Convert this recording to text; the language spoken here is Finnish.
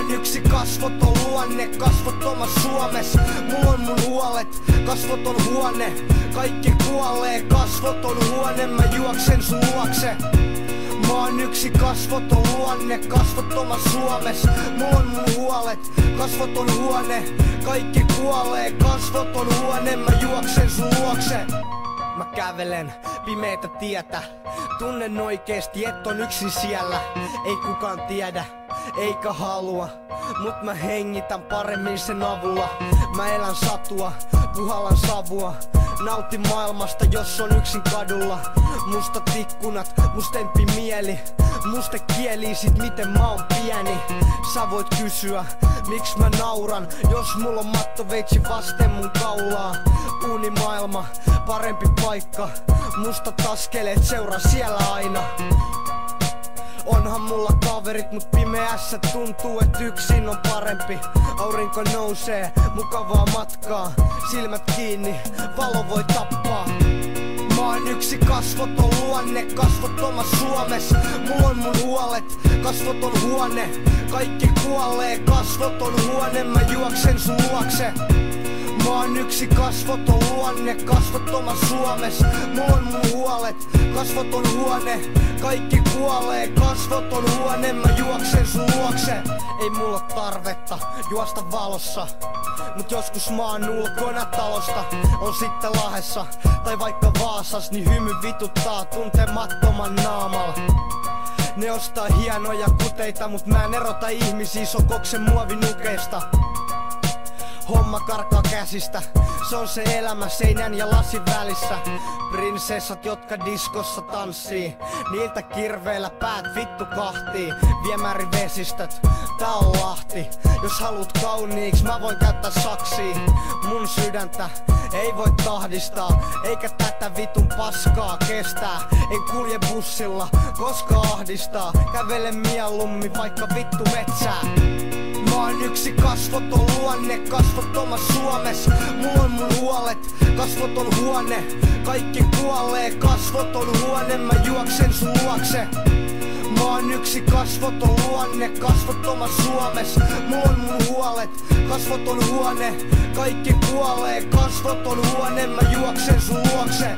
oon yksi kasvoton luonne, kasvottomas Suomes. Mulla on mun huolet, kasvoton huone. Kaikki kuolee, kasvoton huone, mä juoksen sun luokse. Mä oon yksi kasvoton luonne, kasvottomas Suomes. Mulla on mun huolet, kasvoton huone. Kaikki kuolee, kasvoton huone, mä juoksen sun luokse. Mä kävelen pimeätä tietä, tunnen oikeesti et on yksin siellä. Ei kukaan tiedä, eikä halua, mut mä hengitän paremmin sen avulla. Mä elän satua, puhallan savua, nautin maailmasta jos on yksin kadulla. Mustat ikkunat, mustempi mieli, muste kieli sit miten mä oon pieni. Sä voit kysyä, miksi mä nauran, jos mulla on mattoveitsi vasten mun kaulaa. Unimaailma, parempi paikka, mustat askeleet seuraa siellä aina. Onhan mulla kaverit, mut pimeässä tuntuu, et yksin on parempi. Aurinko nousee, mukavaa matkaa, silmät kiinni, valo voi tappaa. Mä oon yksi kasvoton luonne, kasvottomas Suomes. Mulla on mun huolet, kasvoton huone. Kaikki kuolee, kasvoton huone, mä juoksen sun luokse. Mä oon yksi kasvoton luonne, kasvottomas Suomes. Mulla on mun huolet, kasvoton huone. Kaikki kuolee, kasvoton huone, mä juoksen sun luokse. Ei mulla oo tarvetta juosta valossa, mut joskus mä oon ulkona talosta. On sitten Lahdessa tai vaikka Vaasas, niin hymy vituttaa tuntemattoman naamalla. Ne ostaa hienoja kuteita, mut mä en erota ihmisiä sokoksen muovinukeista. Homma karkaa käsistä, se on se elämä seinän ja lasin välissä. Prinsessat, jotka diskossa tanssii, niiltä kirveillä päät vittu kahtii. Viemärivesistöt, tää on Lahti. Jos haluut kauniiks, mä voin käyttää saksia. Mun sydäntä ei voi tahdistaa, eikä tätä vitun paskaa kestää. En kulje bussilla, koska ahdistaa. Kävele mieluummin vaikka vittu metsää. Mä oon yksi kasvoton luonne, kasvottomas Suomes. Mulla on mun huolet, kasvoton huone. Kaikki kuolee, kasvoton huone, mä juoksen sun luokse. Mä oon yksi kasvoton luonne, kasvottomas Suomes. Mulla on mun huolet, kasvoton huone. Kaikki kuolee, kasvoton huone, mä juoksen sun luokse.